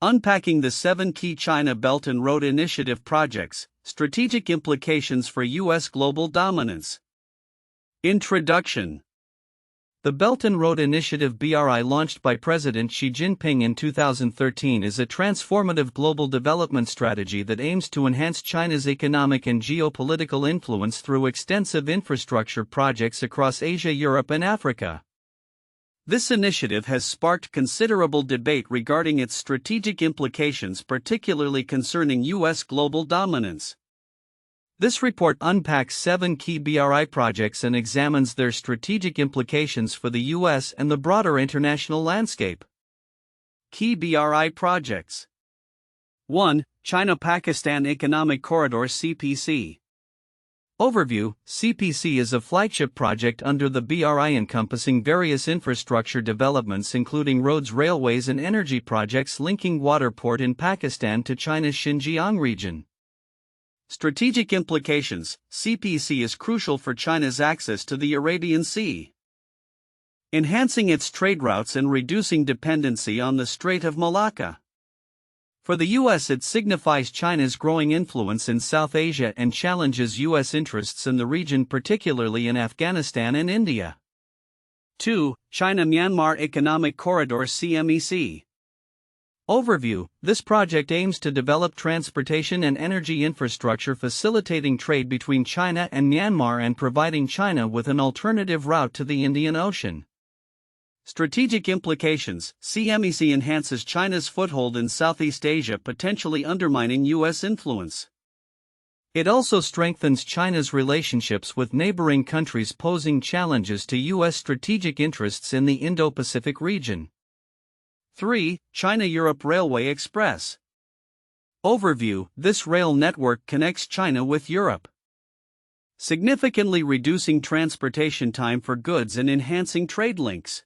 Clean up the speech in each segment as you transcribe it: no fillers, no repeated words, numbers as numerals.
Unpacking the 7 key China Belt and Road Initiative projects, strategic implications for U.S. global dominance. Introduction. The Belt and Road Initiative (BRI), launched by President Xi Jinping in 2013, is a transformative global development strategy that aims to enhance China's economic and geopolitical influence through extensive infrastructure projects across Asia, Europe, and Africa. This initiative has sparked considerable debate regarding its strategic implications, particularly concerning U.S. global dominance. This report unpacks 7 key BRI projects and examines their strategic implications for the U.S. and the broader international landscape. Key BRI projects. 1. China-Pakistan Economic Corridor (CPC). Overview: CPC is a flagship project under the BRI encompassing various infrastructure developments including roads, railways, and energy projects linking water port in Pakistan to China's Xinjiang region. Strategic implications: CPC is crucial for China's access to the Arabian Sea, enhancing its trade routes and reducing dependency on the Strait of Malacca. For the U.S., it signifies China's growing influence in South Asia and challenges U.S. interests in the region, particularly in Afghanistan and India. 2. China-Myanmar Economic Corridor (CMEC). Overview: this project aims to develop transportation and energy infrastructure facilitating trade between China and Myanmar and providing China with an alternative route to the Indian Ocean. Strategic implications: CMEC enhances China's foothold in Southeast Asia, potentially undermining U.S. influence. It also strengthens China's relationships with neighboring countries, posing challenges to U.S. strategic interests in the Indo-Pacific region. 3. China-Europe Railway Express. Overview: this rail network connects China with Europe, significantly reducing transportation time for goods and enhancing trade links.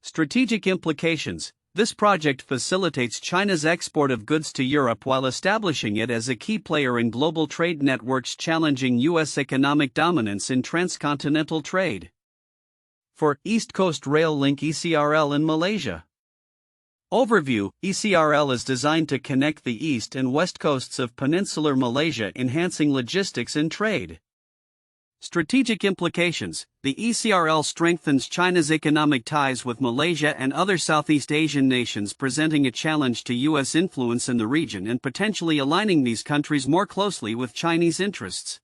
Strategic implications: this project facilitates China's export of goods to Europe while establishing it as a key player in global trade networks, challenging U.S. economic dominance in transcontinental trade. 4. East Coast Rail Link (ECRL) in Malaysia. Overview: ECRL is designed to connect the east and west coasts of peninsular Malaysia, enhancing logistics and trade. Strategic implications: the ECRL strengthens China's economic ties with Malaysia and other Southeast Asian nations, presenting a challenge to U.S. influence in the region and potentially aligning these countries more closely with Chinese interests.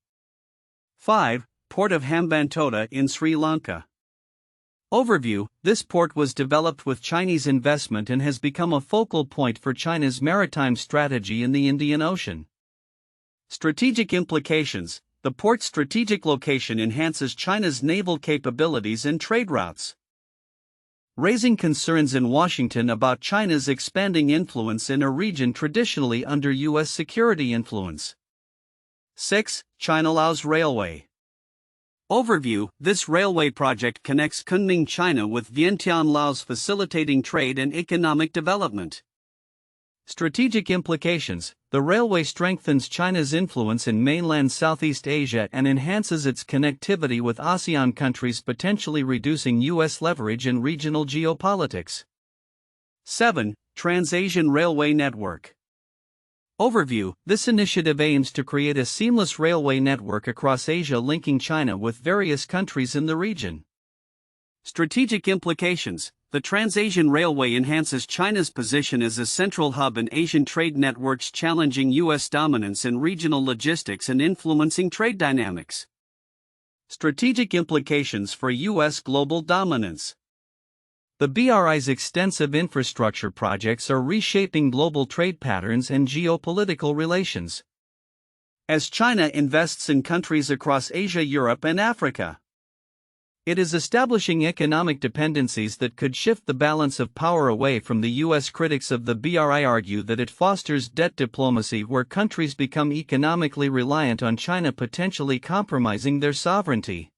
5. Port of Hambantota in Sri Lanka. Overview: this port was developed with Chinese investment and has become a focal point for China's maritime strategy in the Indian Ocean. Strategic implications: the port's strategic location enhances China's naval capabilities and trade routes, raising concerns in Washington about China's expanding influence in a region traditionally under U.S. security influence. 6. China-Laos Railway. Overview: this railway project connects Kunming, China with Vientiane, Laos, facilitating trade and economic development. Strategic implications: the railway strengthens China's influence in mainland Southeast Asia and enhances its connectivity with ASEAN countries, potentially reducing U.S. leverage in regional geopolitics. 7. Trans-Asian Railway Network. Overview: this initiative aims to create a seamless railway network across Asia, linking China with various countries in the region. Strategic implications: the Trans-Asian Railway enhances China's position as a central hub in Asian trade networks, challenging U.S. dominance in regional logistics and influencing trade dynamics. Strategic implications for U.S. global dominance. The BRI's extensive infrastructure projects are reshaping global trade patterns and geopolitical relations. As China invests in countries across Asia, Europe, and Africa, it is establishing economic dependencies that could shift the balance of power away from the U.S. Critics of the BRI argue that it fosters debt diplomacy, where countries become economically reliant on China, potentially compromising their sovereignty.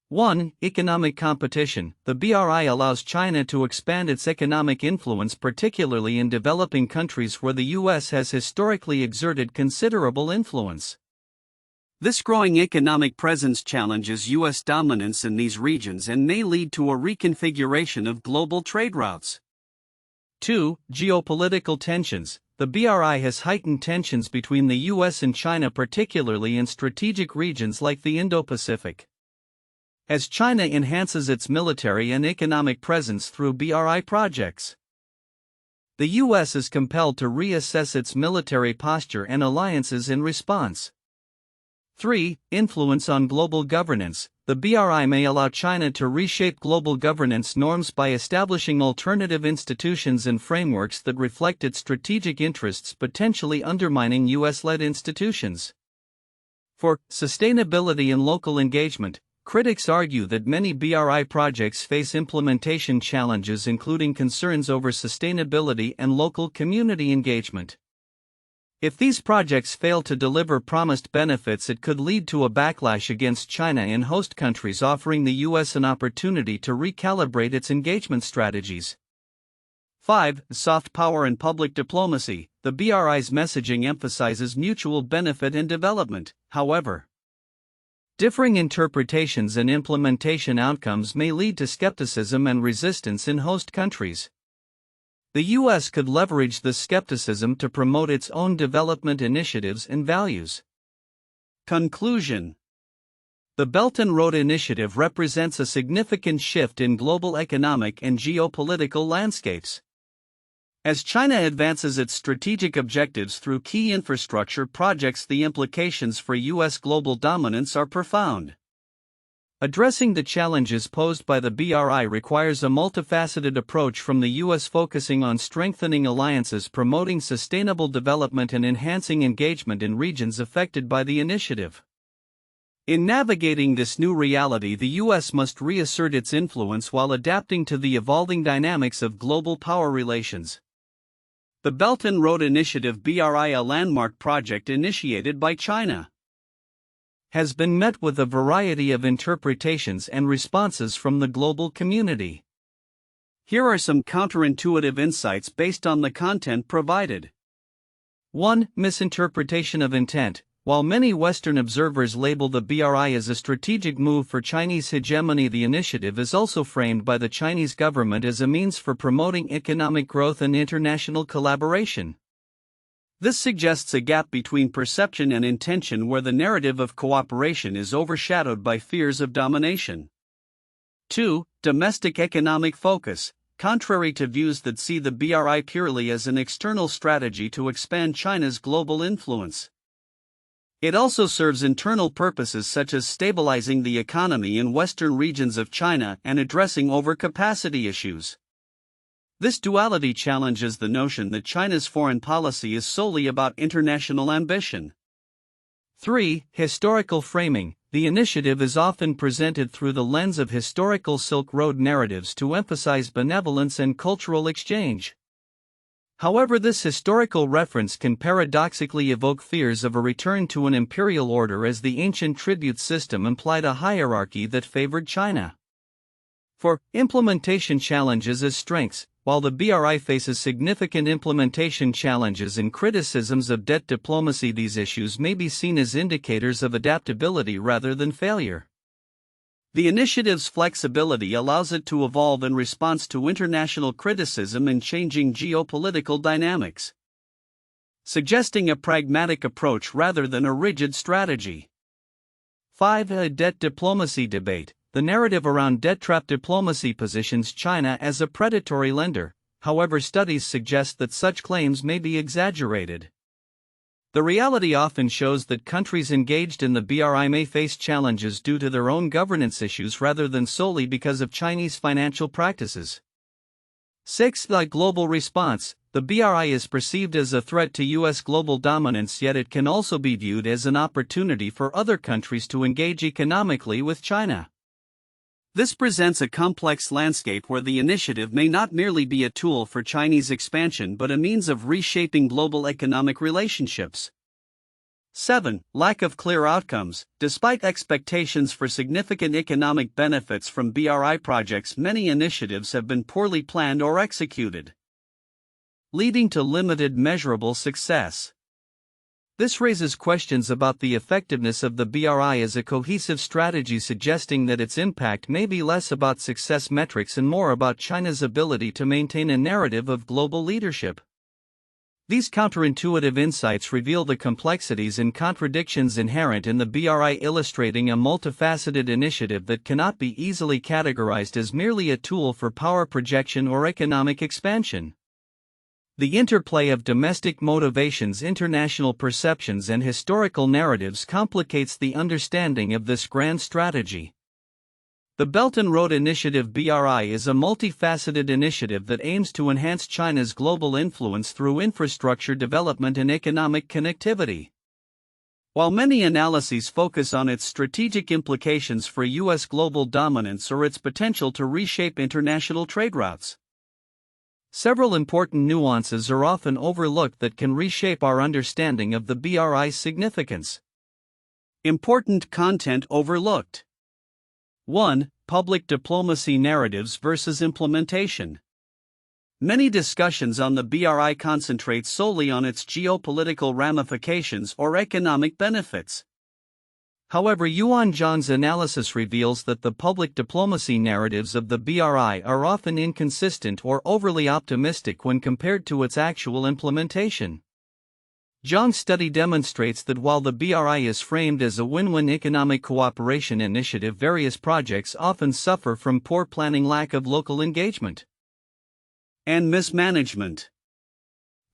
1. Economic competition. The BRI allows China to expand its economic influence, particularly in developing countries where the U.S. has historically exerted considerable influence. This growing economic presence challenges U.S. dominance in these regions and may lead to a reconfiguration of global trade routes. 2. Geopolitical tensions. The BRI has heightened tensions between the US and China, particularly in strategic regions like the Indo-Pacific. As China enhances its military and economic presence through BRI projects, the US is compelled to reassess its military posture and alliances in response. 3. Influence on global governance. The BRI may allow China to reshape global governance norms by establishing alternative institutions and frameworks that reflect its strategic interests, potentially undermining US-led institutions. 4. Sustainability and local engagement. Critics argue that many BRI projects face implementation challenges, including concerns over sustainability and local community engagement. If these projects fail to deliver promised benefits, it could lead to a backlash against China in host countries, offering the US an opportunity to recalibrate its engagement strategies. 5. Soft power and public diplomacy. The BRI's messaging emphasizes mutual benefit and development. However, differing interpretations and implementation outcomes may lead to skepticism and resistance in host countries. The US could leverage this skepticism to promote its own development initiatives and values. Conclusion. The Belt and Road Initiative represents a significant shift in global economic and geopolitical landscapes. As China advances its strategic objectives through key infrastructure projects, the implications for US global dominance are profound. Addressing the challenges posed by the BRI requires a multifaceted approach from the US, focusing on strengthening alliances, promoting sustainable development, and enhancing engagement in regions affected by the initiative. In navigating this new reality, the US must reassert its influence while adapting to the evolving dynamics of global power relations. The Belt and Road Initiative BRI, a landmark project initiated by China, has been met with a variety of interpretations and responses from the global community. Here are some counterintuitive insights based on the content provided. 1. Misinterpretation of intent. While many Western observers label the BRI as a strategic move for Chinese hegemony, the initiative is also framed by the Chinese government as a means for promoting economic growth and international collaboration. This suggests a gap between perception and intention, where the narrative of cooperation is overshadowed by fears of domination. 2. Domestic economic focus. Contrary to views that see the BRI purely as an external strategy to expand China's global influence, it also serves internal purposes such as stabilizing the economy in western regions of China and addressing overcapacity issues. This duality challenges the notion that China's foreign policy is solely about international ambition. 3. Historical framing. The initiative is often presented through the lens of historical Silk Road narratives to emphasize benevolence and cultural exchange. However, this historical reference can paradoxically evoke fears of a return to an imperial order, as the ancient tribute system implied a hierarchy that favored China. 4. Implementation challenges as strengths. While the BRI faces significant implementation challenges and criticisms of debt diplomacy, these issues may be seen as indicators of adaptability rather than failure. The initiative's flexibility allows it to evolve in response to international criticism and changing geopolitical dynamics, suggesting a pragmatic approach rather than a rigid strategy. 5. A debt diplomacy debate. The narrative around debt trap diplomacy positions China as a predatory lender. However, studies suggest that such claims may be exaggerated. The reality often shows that countries engaged in the BRI may face challenges due to their own governance issues rather than solely because of Chinese financial practices. 6. The global response. The BRI is perceived as a threat to US global dominance, yet it can also be viewed as an opportunity for other countries to engage economically with China. This presents a complex landscape where the initiative may not merely be a tool for Chinese expansion but a means of reshaping global economic relationships. 7. Lack of clear outcomes. Despite expectations for significant economic benefits from BRI projects, many initiatives have been poorly planned or executed, leading to limited measurable success. This raises questions about the effectiveness of the BRI as a cohesive strategy, suggesting that its impact may be less about success metrics and more about China's ability to maintain a narrative of global leadership. These counterintuitive insights reveal the complexities and contradictions inherent in the BRI, illustrating a multifaceted initiative that cannot be easily categorized as merely a tool for power projection or economic expansion. The interplay of domestic motivations, international perceptions, and historical narratives complicates the understanding of this grand strategy. The Belt and Road Initiative (BRI) is a multifaceted initiative that aims to enhance China's global influence through infrastructure development and economic connectivity. While many analyses focus on its strategic implications for U.S. global dominance or its potential to reshape international trade routes, several important nuances are often overlooked that can reshape our understanding of the BRI's significance. Important content overlooked. 1. Public diplomacy narratives versus implementation. Many discussions on the BRI concentrate solely on its geopolitical ramifications or economic benefits. However, Yuan Zhang's analysis reveals that the public diplomacy narratives of the BRI are often inconsistent or overly optimistic when compared to its actual implementation. Zhang's study demonstrates that while the BRI is framed as a win-win economic cooperation initiative, various projects often suffer from poor planning, lack of local engagement, and mismanagement.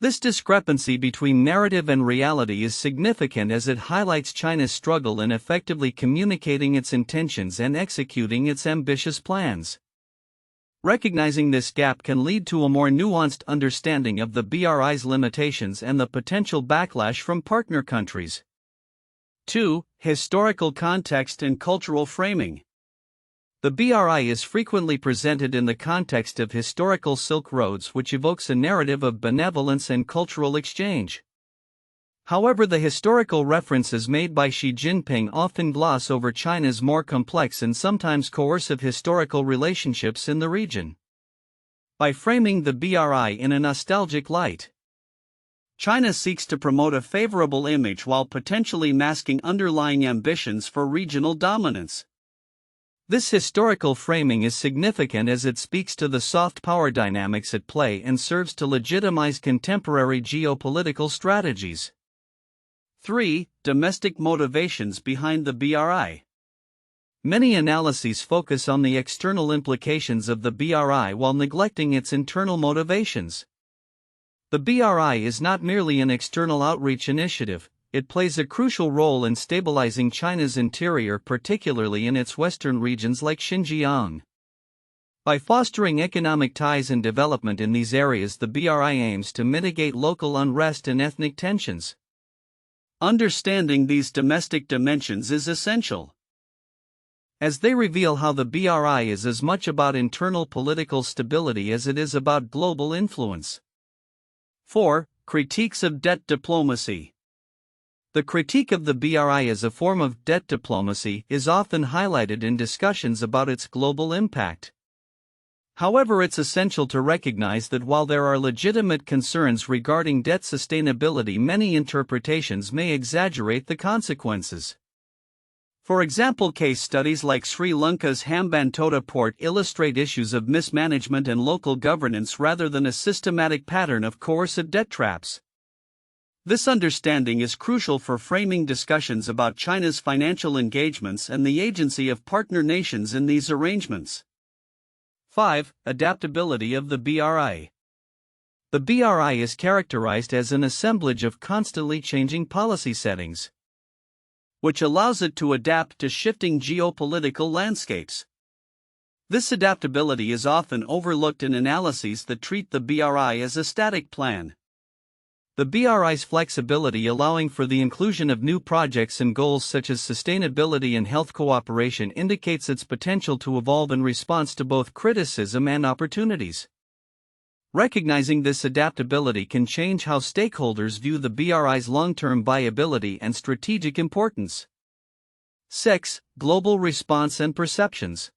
This discrepancy between narrative and reality is significant as it highlights China's struggle in effectively communicating its intentions and executing its ambitious plans. Recognizing this gap can lead to a more nuanced understanding of the BRI's limitations and the potential backlash from partner countries. 2. Historical context and cultural framing. The BRI is frequently presented in the context of historical Silk Roads, which evokes a narrative of benevolence and cultural exchange. However, the historical references made by Xi Jinping often gloss over China's more complex and sometimes coercive historical relationships in the region. By framing the BRI in a nostalgic light, China seeks to promote a favorable image while potentially masking underlying ambitions for regional dominance. This historical framing is significant as it speaks to the soft power dynamics at play and serves to legitimize contemporary geopolitical strategies. 3. Domestic motivations behind the BRI. Many analyses focus on the external implications of the BRI while neglecting its internal motivations. The BRI is not merely an external outreach initiative. It plays a crucial role in stabilizing China's interior, particularly in its western regions like Xinjiang. By fostering economic ties and development in these areas, the BRI aims to mitigate local unrest and ethnic tensions. Understanding these domestic dimensions is essential, as they reveal how the BRI is as much about internal political stability as it is about global influence. 4. Critiques of debt diplomacy. The critique of the BRI as a form of debt diplomacy is often highlighted in discussions about its global impact. However, it's essential to recognize that while there are legitimate concerns regarding debt sustainability, many interpretations may exaggerate the consequences. For example, case studies like Sri Lanka's Hambantota port illustrate issues of mismanagement and local governance rather than a systematic pattern of coercive debt traps. This understanding is crucial for framing discussions about China's financial engagements and the agency of partner nations in these arrangements. 5. Adaptability of the BRI. The BRI is characterized as an assemblage of constantly changing policy settings, which allows it to adapt to shifting geopolitical landscapes. This adaptability is often overlooked in analyses that treat the BRI as a static plan. The BRI's flexibility, allowing for the inclusion of new projects and goals such as sustainability and health cooperation, indicates its potential to evolve in response to both criticism and opportunities. Recognizing this adaptability can change how stakeholders view the BRI's long-term viability and strategic importance. 6. Global response and perceptions.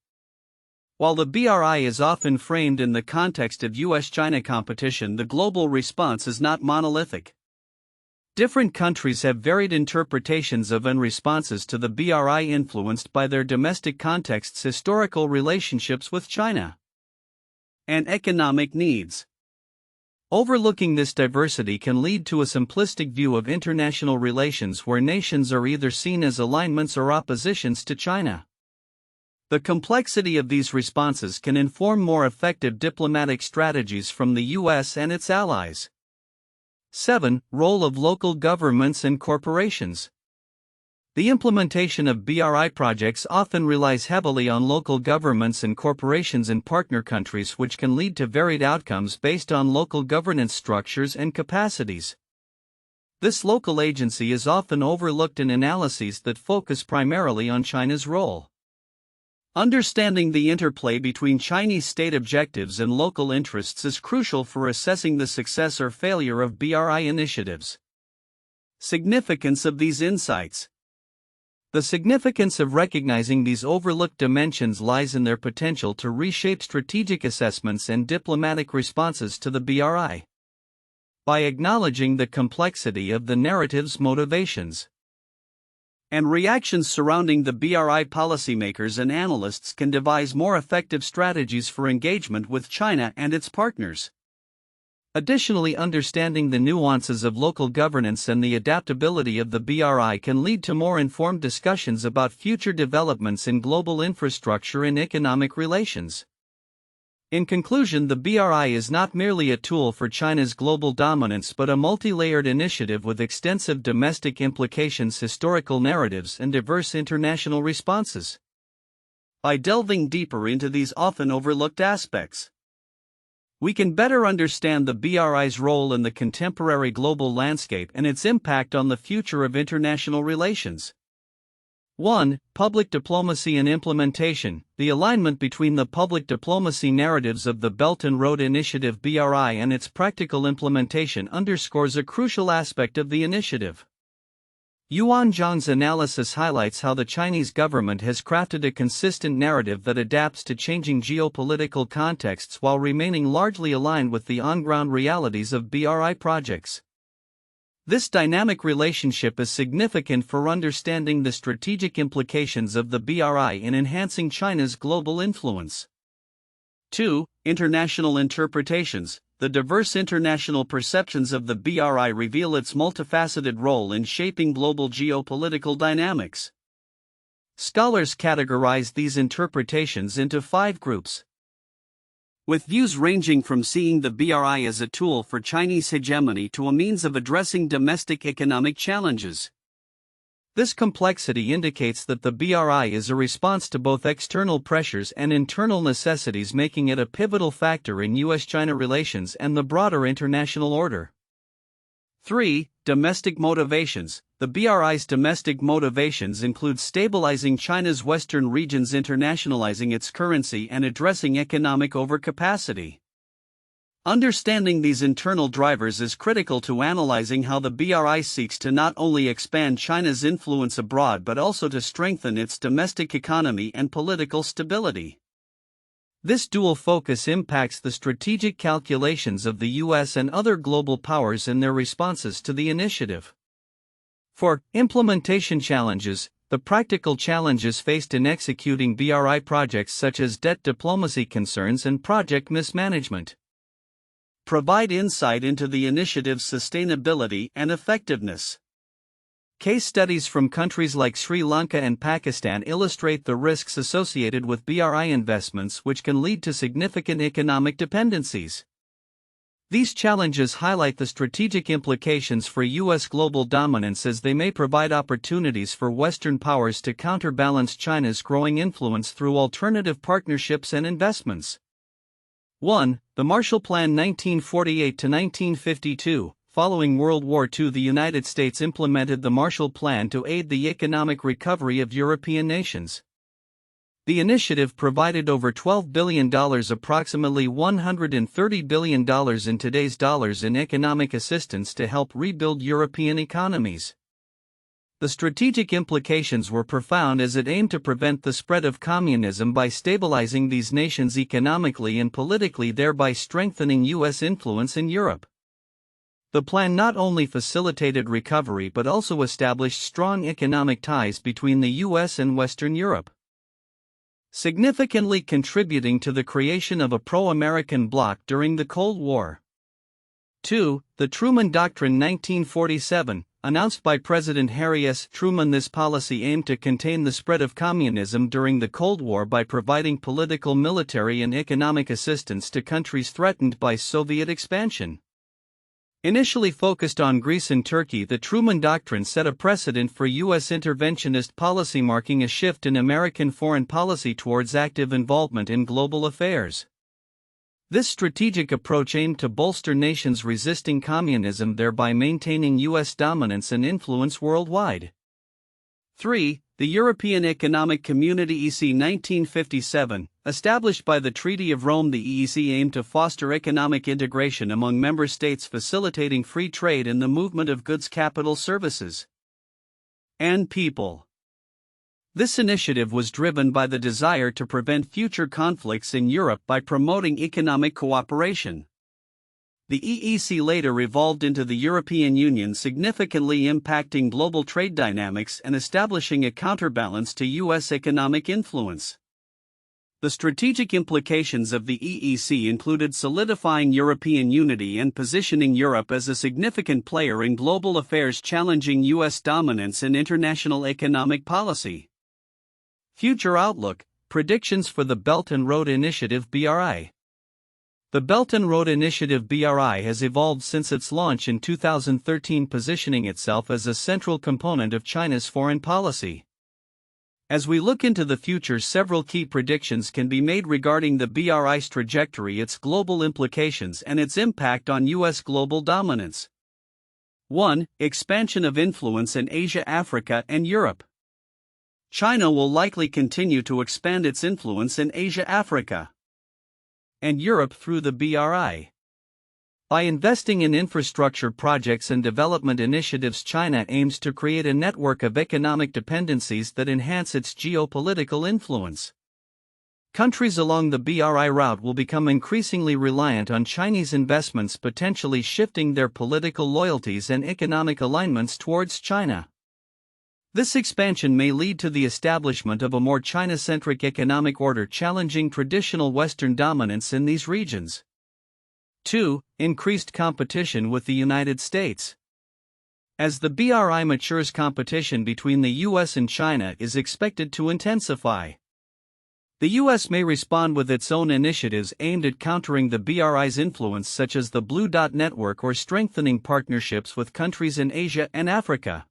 While the BRI is often framed in the context of US-China competition, the global response is not monolithic. Different countries have varied interpretations of and responses to the BRI influenced by their domestic contexts, historical relationships with China, and economic needs. Overlooking this diversity can lead to a simplistic view of international relations where nations are either seen as alignments or oppositions to China. The complexity of these responses can inform more effective diplomatic strategies from the U.S. and its allies. 7. Role of local governments and corporations. The implementation of BRI projects often relies heavily on local governments and corporations in partner countries, which can lead to varied outcomes based on local governance structures and capacities. This local agency is often overlooked in analyses that focus primarily on China's role. Understanding the interplay between Chinese state objectives and local interests is crucial for assessing the success or failure of BRI initiatives. Significance of these insights. The significance of recognizing these overlooked dimensions lies in their potential to reshape strategic assessments and diplomatic responses to the BRI. By acknowledging the complexity of the narrative's motivations and reactions surrounding the BRI, policymakers and analysts can devise more effective strategies for engagement with China and its partners. Additionally, understanding the nuances of local governance and the adaptability of the BRI can lead to more informed discussions about future developments in global infrastructure and economic relations. In conclusion, the BRI is not merely a tool for China's global dominance but a multi-layered initiative with extensive domestic implications, historical narratives, and diverse international responses. By delving deeper into these often overlooked aspects, we can better understand the BRI's role in the contemporary global landscape and its impact on the future of international relations. 1. Public diplomacy and implementation. The alignment between the public diplomacy narratives of the Belt and Road Initiative BRI and its practical implementation underscores a crucial aspect of the initiative. Yuan Zhang's analysis highlights how the Chinese government has crafted a consistent narrative that adapts to changing geopolitical contexts while remaining largely aligned with the on-ground realities of BRI projects. This dynamic relationship is significant for understanding the strategic implications of the BRI in enhancing China's global influence. 2. International interpretations. The diverse international perceptions of the BRI reveal its multifaceted role in shaping global geopolitical dynamics. Scholars categorize these interpretations into 5 groups, with views ranging from seeing the BRI as a tool for Chinese hegemony to a means of addressing domestic economic challenges. This complexity indicates that the BRI is a response to both external pressures and internal necessities, making it a pivotal factor in U.S.-China relations and the broader international order. 3. Domestic motivations. The BRI's domestic motivations include stabilizing China's western regions, internationalizing its currency, and addressing economic overcapacity. Understanding these internal drivers is critical to analyzing how the BRI seeks to not only expand China's influence abroad but also to strengthen its domestic economy and political stability. This dual focus impacts the strategic calculations of the U.S. and other global powers in their responses to the initiative. 4. Implementation challenges. The practical challenges faced in executing BRI projects, such as debt diplomacy concerns and project mismanagement, provide insight into the initiative's sustainability and effectiveness. Case studies from countries like Sri Lanka and Pakistan illustrate the risks associated with BRI investments, which can lead to significant economic dependencies. These challenges highlight the strategic implications for U.S. global dominance, as they may provide opportunities for Western powers to counterbalance China's growing influence through alternative partnerships and investments. 1. The Marshall Plan 1948–1952. Following World War II, the United States implemented the Marshall Plan to aid the economic recovery of European nations. The initiative provided over $12 billion, approximately $130 billion in today's dollars, in economic assistance to help rebuild European economies. The strategic implications were profound, as it aimed to prevent the spread of communism by stabilizing these nations economically and politically, thereby strengthening U.S. influence in Europe. The plan not only facilitated recovery but also established strong economic ties between the US and Western Europe, significantly contributing to the creation of a pro-American bloc during the Cold War. 2. The Truman Doctrine 1947, announced by President Harry S. Truman. This policy aimed to contain the spread of communism during the Cold War by providing political, military, and economic assistance to countries threatened by Soviet expansion. Initially focused on Greece and Turkey, the Truman Doctrine set a precedent for U.S. interventionist policy, marking a shift in American foreign policy towards active involvement in global affairs. This strategic approach aimed to bolster nations resisting communism, thereby maintaining U.S. dominance and influence worldwide. 3. The European Economic Community (EC) 1957, established by the Treaty of Rome. The EEC aimed to foster economic integration among member states, facilitating free trade and the movement of goods, capital, services, and people. This initiative was driven by the desire to prevent future conflicts in Europe by promoting economic cooperation. The EEC later evolved into the European Union, significantly impacting global trade dynamics and establishing a counterbalance to U.S. economic influence. The strategic implications of the EEC included solidifying European unity and positioning Europe as a significant player in global affairs, challenging U.S. dominance in international economic policy. Future outlook, predictions for the Belt and Road Initiative (BRI). The Belt and Road Initiative (BRI) has evolved since its launch in 2013, positioning itself as a central component of China's foreign policy. As we look into the future, several key predictions can be made regarding the BRI's trajectory, its global implications, and its impact on U.S. global dominance. 1. Expansion of influence in Asia, Africa, and Europe. China will likely continue to expand its influence in Asia, Africa, and Europe through the BRI. By investing in infrastructure projects and development initiatives, China aims to create a network of economic dependencies that enhance its geopolitical influence. Countries along the BRI route will become increasingly reliant on Chinese investments, potentially shifting their political loyalties and economic alignments towards China. This expansion may lead to the establishment of a more China-centric economic order, challenging traditional Western dominance in these regions. 2. Increased competition with the United States. As the BRI matures, competition between the U.S. and China is expected to intensify. The U.S. may respond with its own initiatives aimed at countering the BRI's influence, such as the Blue Dot Network, or strengthening partnerships with countries in Asia and Africa.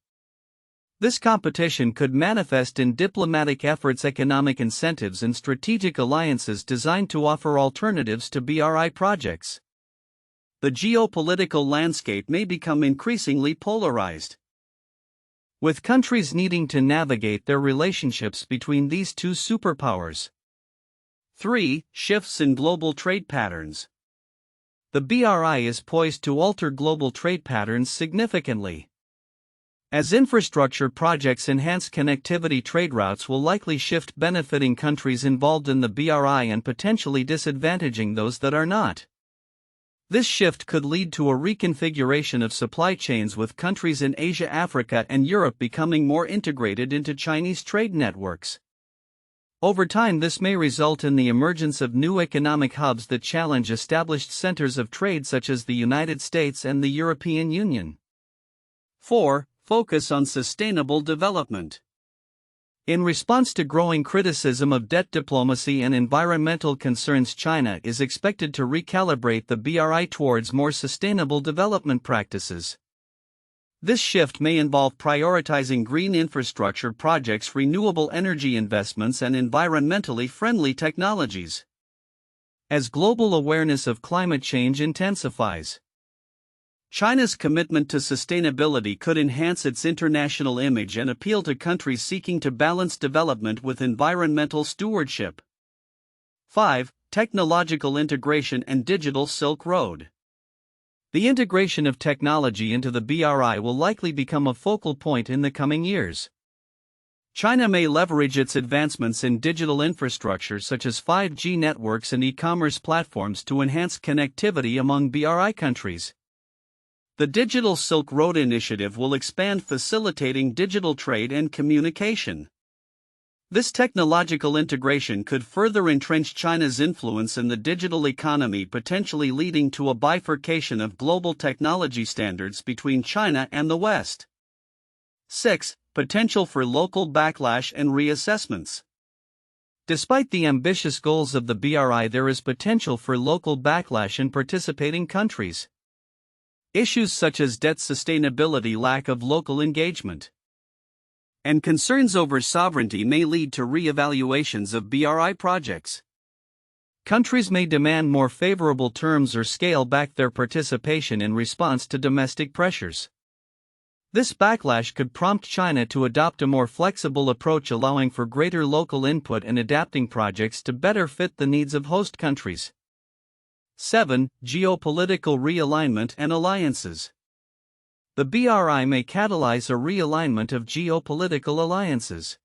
This competition could manifest in diplomatic efforts, economic incentives, and strategic alliances designed to offer alternatives to BRI projects. The geopolitical landscape may become increasingly polarized, with countries needing to navigate their relationships between these two superpowers. 3. Shifts in global trade patterns. The BRI is poised to alter global trade patterns significantly. As infrastructure projects enhance connectivity, trade routes will likely shift, benefiting countries involved in the BRI and potentially disadvantaging those that are not. This shift could lead to a reconfiguration of supply chains, with countries in Asia, Africa, and Europe becoming more integrated into Chinese trade networks. Over time, this may result in the emergence of new economic hubs that challenge established centers of trade such as the United States and the European Union. 4. Focus on sustainable development. In response to growing criticism of debt diplomacy and environmental concerns, China is expected to recalibrate the BRI towards more sustainable development practices. This shift may involve prioritizing green infrastructure projects, renewable energy investments, and environmentally friendly technologies. As global awareness of climate change intensifies, China's commitment to sustainability could enhance its international image and appeal to countries seeking to balance development with environmental stewardship. 5. Technological integration and digital Silk Road. The integration of technology into the BRI will likely become a focal point in the coming years. China may leverage its advancements in digital infrastructure such as 5G networks and e-commerce platforms to enhance connectivity among BRI countries. The Digital Silk Road Initiative will expand facilitating digital trade and communication. This technological integration could further entrench China's influence in the digital economy, potentially leading to a bifurcation of global technology standards between China and the West. 6. Potential for local backlash and reassessments. Despite the ambitious goals of the BRI, there is potential for local backlash in participating countries. Issues such as debt sustainability, lack of local engagement, and concerns over sovereignty may lead to re-evaluations of BRI projects. Countries may demand more favorable terms or scale back their participation in response to domestic pressures. This backlash could prompt China to adopt a more flexible approach, allowing for greater local input and adapting projects to better fit the needs of host countries. 7. Geopolitical realignment and alliances. The BRI may catalyze a realignment of geopolitical alliances.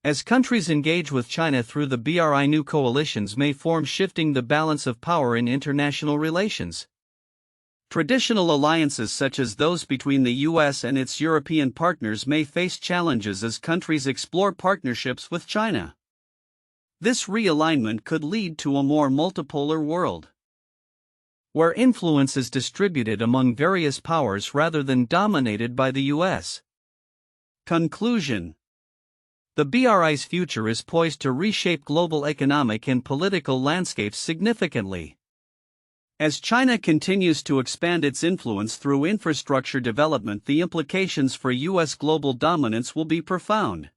As countries engage with China through the BRI, new coalitions may form, shifting the balance of power in international relations. Traditional alliances such as those between the US and its European partners may face challenges as countries explore partnerships with China. This realignment could lead to a more multipolar world, where influence is distributed among various powers rather than dominated by the US. Conclusion. The BRI's future is poised to reshape global economic and political landscapes significantly. As China continues to expand its influence through infrastructure development, the implications for US global dominance will be profound.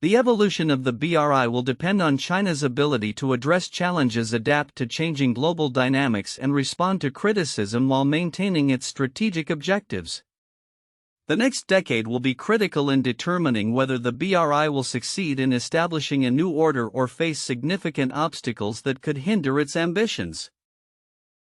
The evolution of the BRI will depend on China's ability to address challenges, adapt to changing global dynamics, and respond to criticism while maintaining its strategic objectives. The next decade will be critical in determining whether the BRI will succeed in establishing a new order or face significant obstacles that could hinder its ambitions.